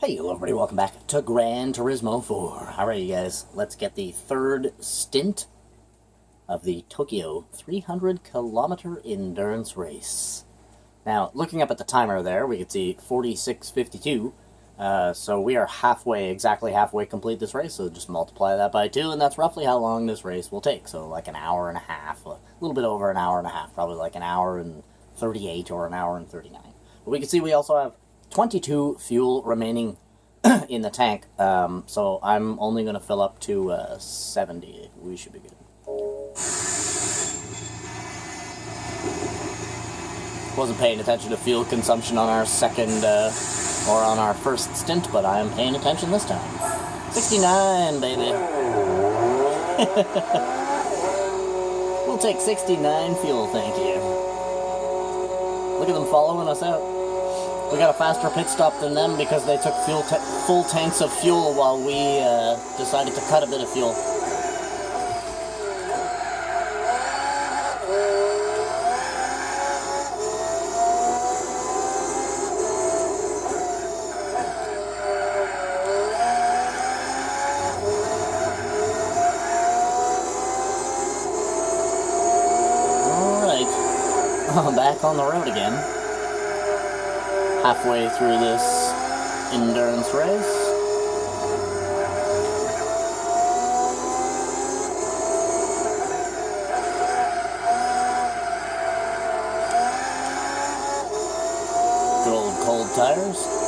Hey everybody, welcome back to Gran Turismo 4. Alright you guys, let's get the third stint of the Tokyo 300-kilometer endurance race. Now, looking up at the timer there, we can see 46:52. So we are exactly halfway complete this race, so just multiply that by 2, and that's roughly how long this race will take. So like an hour and a half, a little bit over an hour and a half, probably like an hour and 38 or an hour and 39. But we can see we also have 22 fuel remaining in the tank, so I'm only going to fill up to 70. We should be good. Wasn't paying attention to fuel consumption on our second, or on our first stint, but I am paying attention this time. 69, baby! We'll take 69 fuel, thank you. Look at them following us out. We got a faster pit stop than them because they took full tanks of fuel while we decided to cut a bit of fuel. Alright, back on the road again. Halfway through this endurance race. Good old cold tires.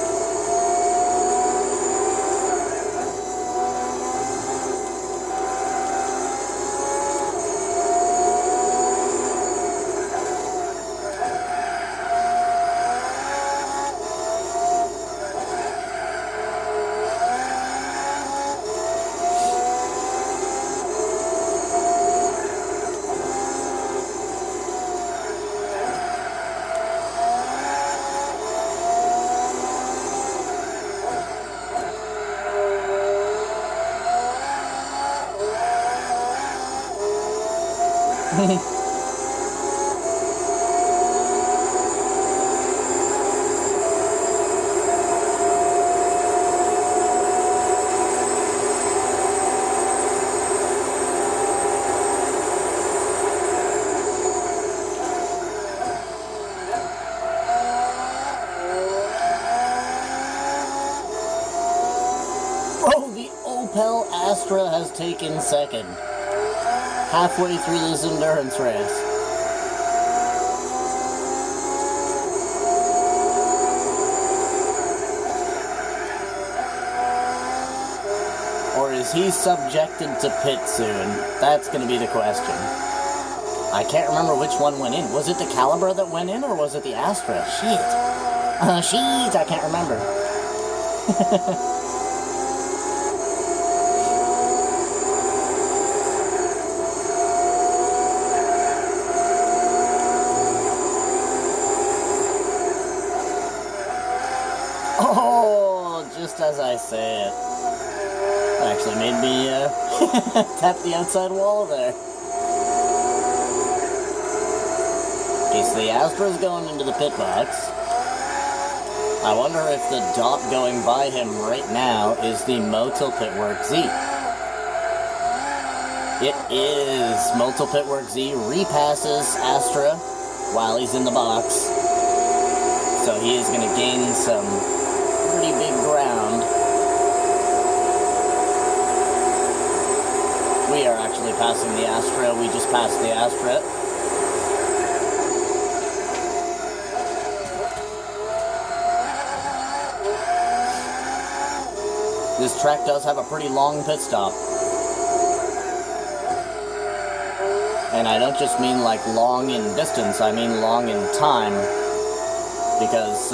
Oh, the Opel Astra has taken second. Halfway through this endurance race. Or is he subjected to pit soon? That's going to be the question. I can't remember which one went in. Was it the Caliber that went in, or was it the Astra? Shit. Shit, I can't remember. Oh, just as I say it. That actually made me tap the outside wall there. Okay, so the Astra's going into the pit box. I wonder if the dot going by him right now is the Motul Pitwork Z. It is. Motul Pitwork Z repasses Astra while he's in the box. So he is going to gain some pretty big ground. We are actually passing the Astra. We just passed the Astra. This track does have a pretty long pit stop. And I don't just mean like long in distance, I mean long in time. Because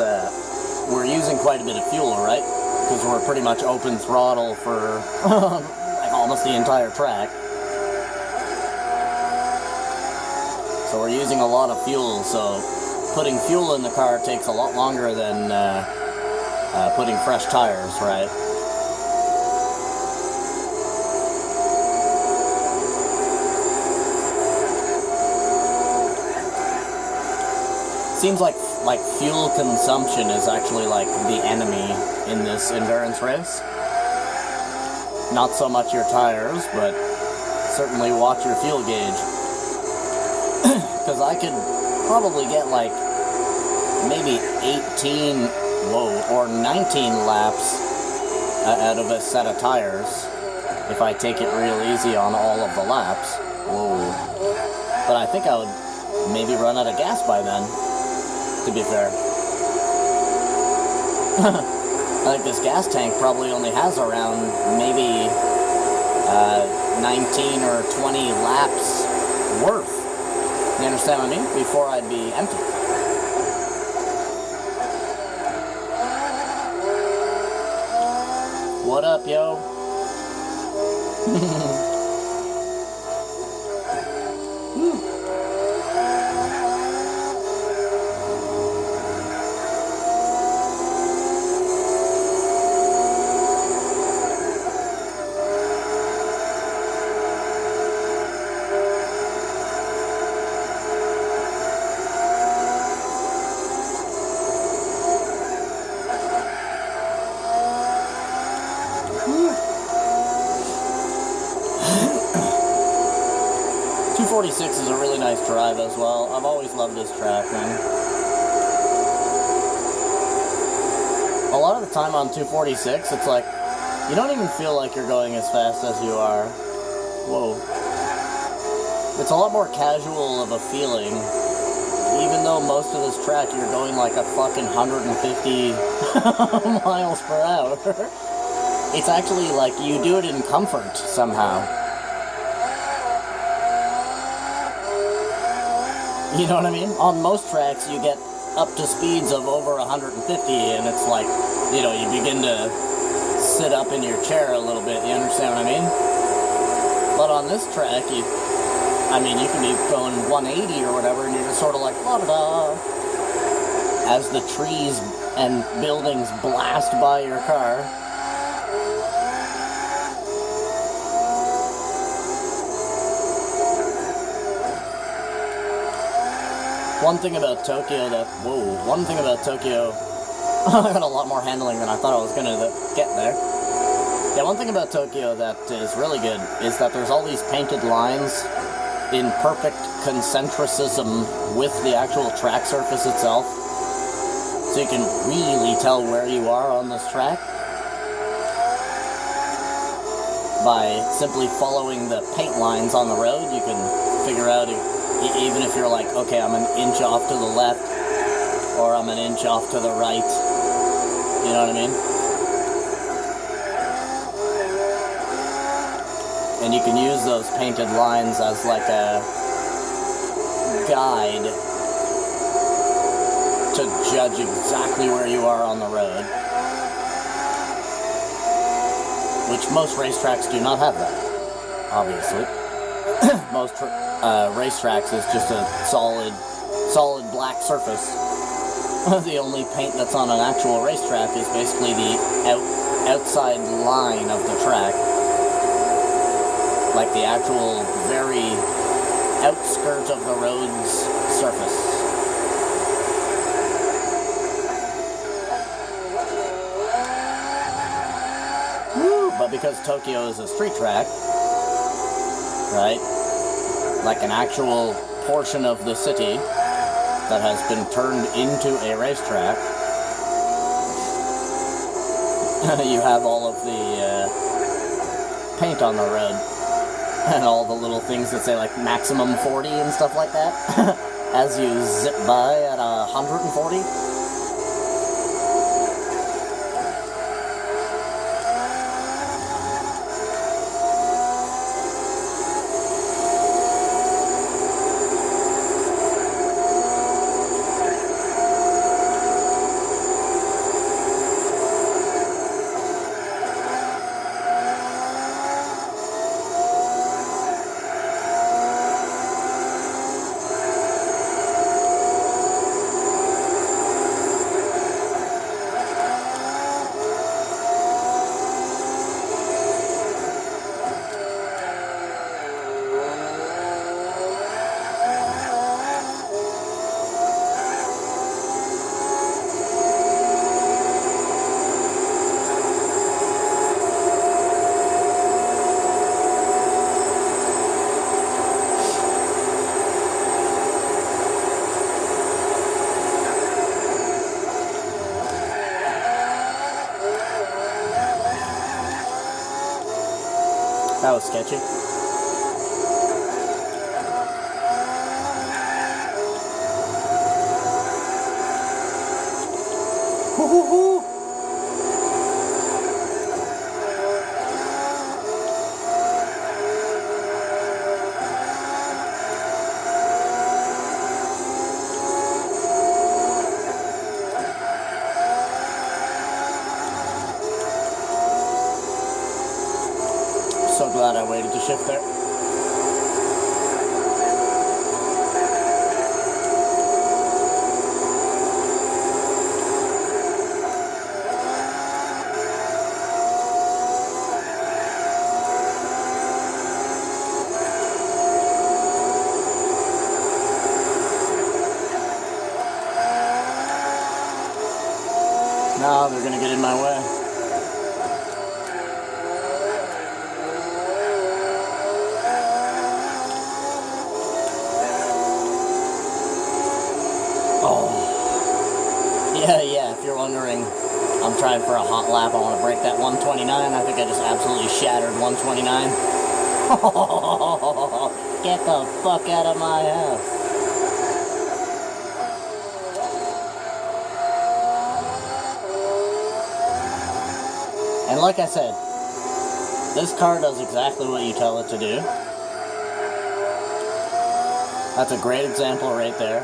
we're using quite a bit of fuel, right? Because we're pretty much open throttle for like almost the entire track. So we're using a lot of fuel, so putting fuel in the car takes a lot longer than putting fresh tires, right? Seems like fuel consumption is actually like the enemy in this endurance race. Not so much your tires, but certainly watch your fuel gauge. Because I could probably get like maybe 18, or 19 laps out of a set of tires if I take it real easy on all of the laps. But I think I would maybe run out of gas by then, to be fair. I think this gas tank probably only has around maybe 19 or 20 laps worth. You understand what I mean? Before I'd be empty. What up, yo? 246 is a really nice drive as well. I've always loved this track, man. A lot of the time on 246, it's like, you don't even feel like you're going as fast as you are. Whoa. It's a lot more casual of a feeling. Even though most of this track, you're going like a fucking 150 miles per hour. It's actually like you do it in comfort somehow. You know what I mean? On most tracks, you get up to speeds of over 150, and it's like, you know, you begin to sit up in your chair a little bit. You understand what I mean? But on this track, you can be going 180 or whatever, and you're just sort of like, la-da-da, as the trees and buildings blast by your car. One thing about Tokyo, I got a lot more handling than I thought I was going to get there. Yeah, one thing about Tokyo that is really good is that there's all these painted lines in perfect concentricism with the actual track surface itself. So you can really tell where you are on this track by simply following the paint lines on the road. You can figure out, even if you're like, okay, I'm an inch off to the left, or I'm an inch off to the right. You know what I mean? And you can use those painted lines as like a guide to judge exactly where you are on the road. Which most racetracks do not have that, obviously. Most racetracks is just a solid black surface. The only paint that's on an actual racetrack is basically the outside line of the track. Like the actual very outskirt of the road's surface. Woo! But because Tokyo is a street track, right? Like an actual portion of the city that has been turned into a racetrack. You have all of the paint on the road and all the little things that say like maximum 40 and stuff like that as you zip by at 140. That was sketchy. Hoo-hoo-hoo! So glad I waited to shift there. No, they're gonna get in my way. Yeah, if you're wondering, I'm trying for a hot lap. I want to break that 129. I think I just absolutely shattered 129. Get the fuck out of my house. And like I said, this car does exactly what you tell it to do. That's a great example right there.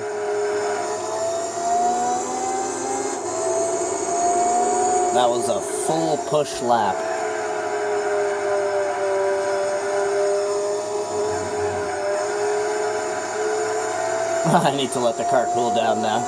That was a full push lap. I need to let the car cool down now.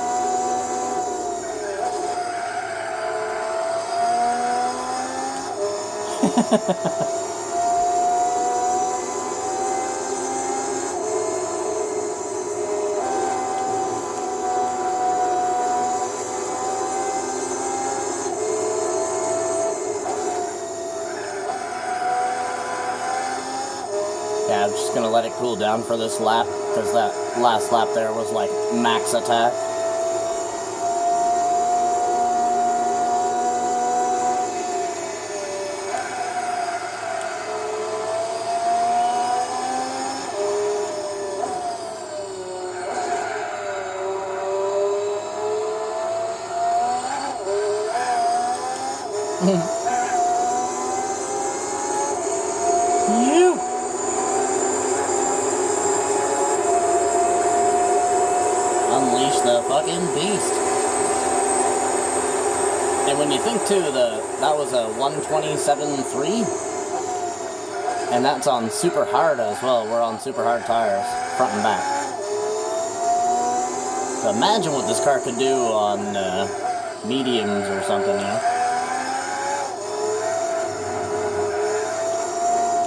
Yeah, I'm just gonna let it cool down for this lap, because that last lap there was like max attack. You! Unleash the fucking beast. And when you think too, that was a 127.3, and that's on super hard as well. We're on super hard tires, front and back. So imagine what this car could do on mediums or something, you know?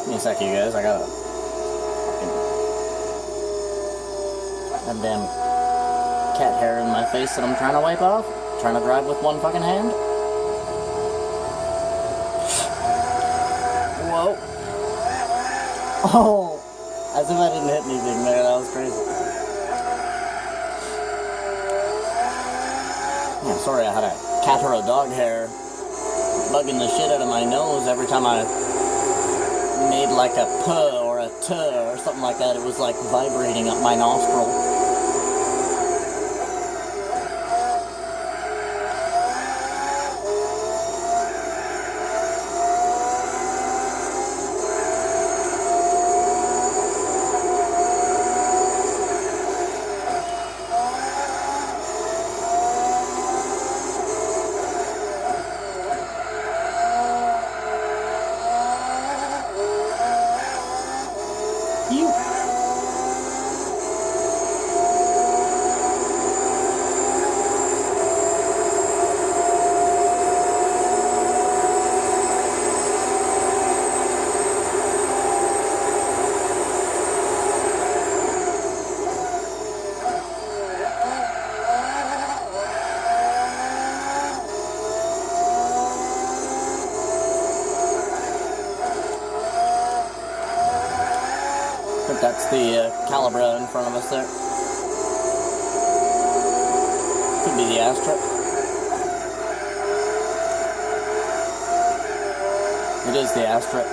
Give me a sec, you guys. I got a goddamn cat hair in my face that I'm trying to wipe off. Trying to drive with one fucking hand. Whoa. Oh, as if I didn't hit anything there. That was crazy. Yeah, sorry, I had a cat or a dog hair bugging the shit out of my nose every time I made like a puh or a tuh or something like that. It was like vibrating up my nostril. I think that's the Calibra in front of us there. Could be the Astra. It is the Astra.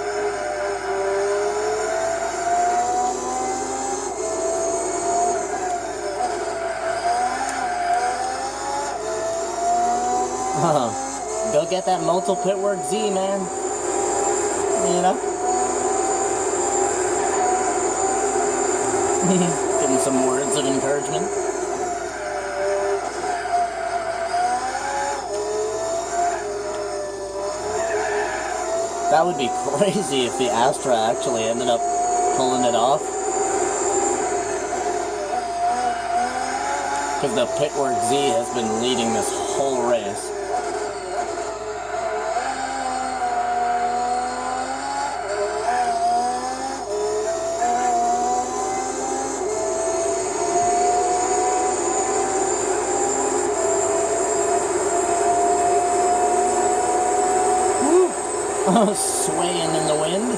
Go get that Motul Pitwork Z, man. You know? Give him some words of encouragement. That would be crazy if the Astra actually ended up pulling it off. Because the Pitwork Z has been leading this whole race. Swaying in the wind.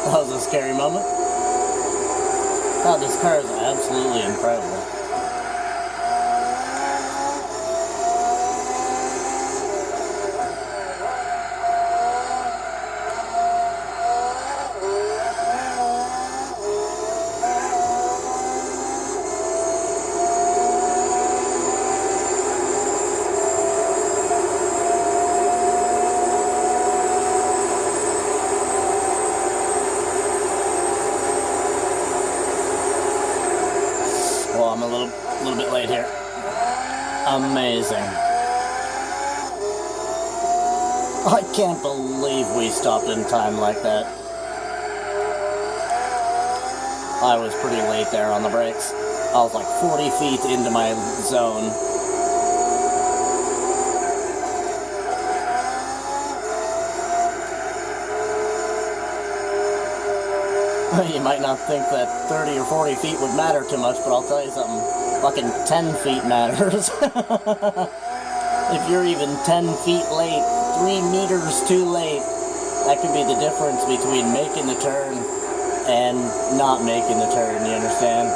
That was a scary moment. God, this car is absolutely incredible. Well, I'm a little bit late here. Amazing. I can't believe we stopped in time like that. I was pretty late there on the brakes. I was like 40 feet into my zone. You might not think that 30 or 40 feet would matter too much, but I'll tell you something. Fucking 10 feet matters. If you're even 10 feet late, 3 meters too late, that could be the difference between making the turn and not making the turn, you understand?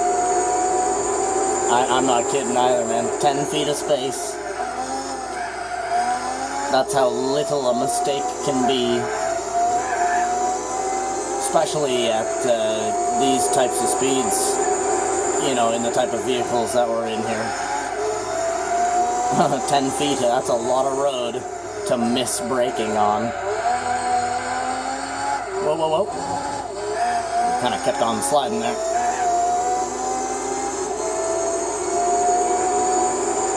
I'm not kidding either, man. 10 feet of space. That's how little a mistake can be. Especially at these types of speeds, you know, in the type of vehicles that we're in here. 10 feet, that's a lot of road to miss braking on. Whoa, whoa, whoa. Kind of kept on sliding there.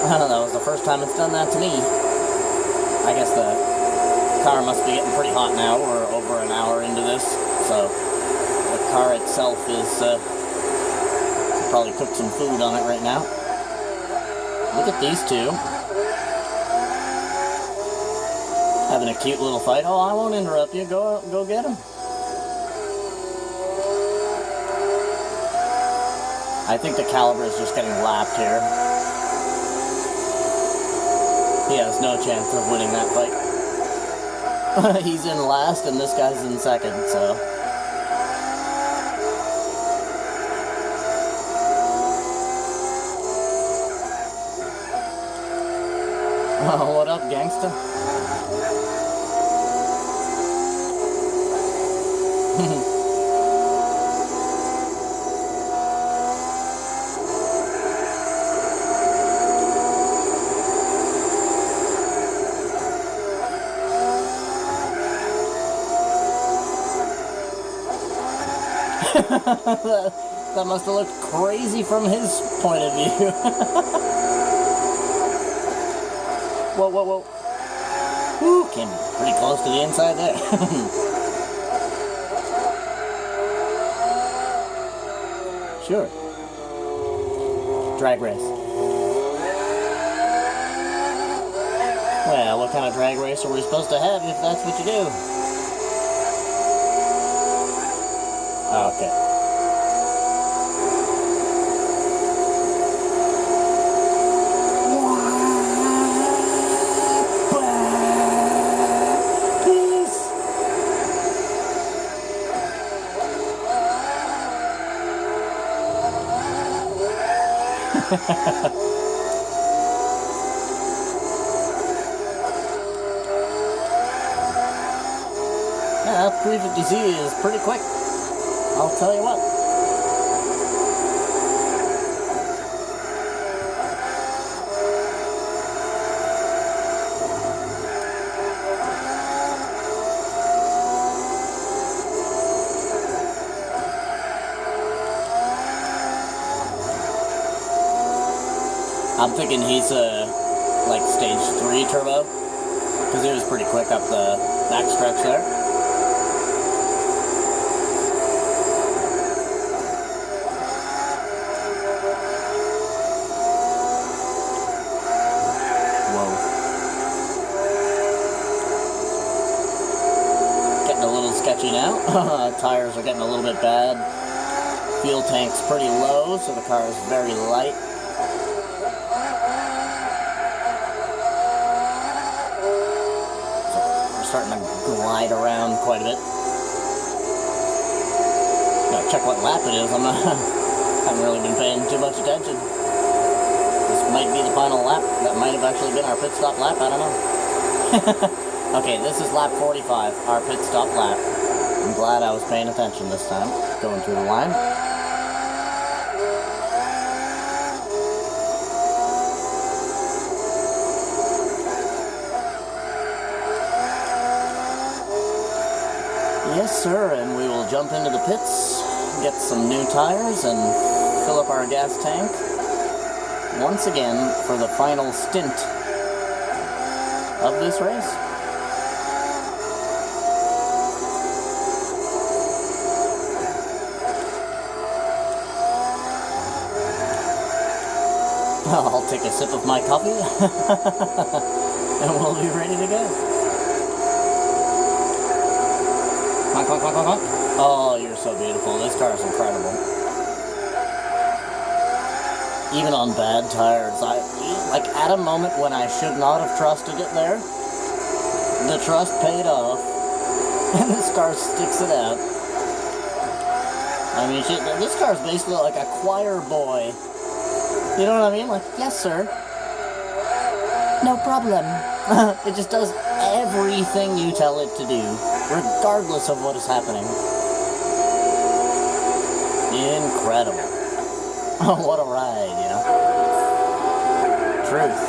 That was the first time it's done that to me. I guess the car must be getting pretty hot now. We're over an hour into this. So, the car itself is, probably cook some food on it right now. Look at these two. Having a cute little fight. Oh, I won't interrupt you. Go get them. I think the Caliber is just getting lapped here. He has no chance of winning that fight. He's in last and this guy's in second, so... Oh, what up, gangsta? That must have looked crazy from his point of view. Whoa, whoa, whoa. Whew, came pretty close to the inside there. Sure. Drag race. Well, what kind of drag race are we supposed to have if that's what you do? Okay. Yeah, 350Z is pretty quick. I'll tell you what. I'm thinking he's like stage 3 turbo, because he was pretty quick up the backstretch there. Whoa. Getting a little sketchy now. Tires are getting a little bit bad. Fuel tank's pretty low, so the car is very light. Starting to glide around quite a bit. Gotta check what lap it is. Haven't really been paying too much attention. This might be the final lap. That might have actually been our pit stop lap. I don't know. Okay, this is lap 45, our pit stop lap. I'm glad I was paying attention this time, going through the line. Yes, sir, and we will jump into the pits, get some new tires, and fill up our gas tank once again for the final stint of this race. I'll take a sip of my coffee, and we'll be ready to go. Oh, you're so beautiful. This car is incredible. Even on bad tires, like at a moment when I should not have trusted it there, the trust paid off, and this car sticks it out. I mean, this car is basically like a choir boy. You know what I mean? Like, yes, sir. No problem. It just does everything you tell it to do, regardless of what is happening. Incredible. Oh, what a ride, you know? Truth.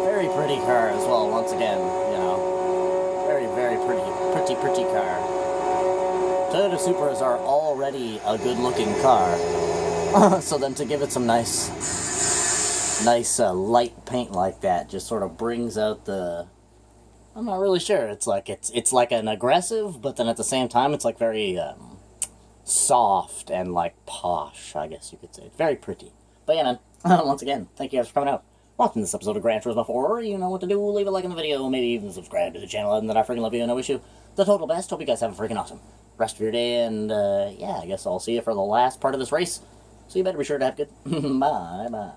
Very pretty car as well, once again, you know. Very, very pretty car. Toyota Supras are already a good-looking car. So then to give it some nice light paint like that just sort of brings out the... I'm not really sure. It's like an aggressive, but then at the same time it's like very soft and like posh, I guess you could say. It's very pretty. But yeah, man, once again, thank you guys for coming out, watching this episode of Gran Turismo 4. You know what to do. Leave a like on the video, maybe even subscribe to the channel, and then I freaking love you and I wish you the total best. Hope you guys have a freaking awesome rest of your day, and yeah, I guess I'll see you for the last part of this race. So you better be sure to have good. Bye-bye.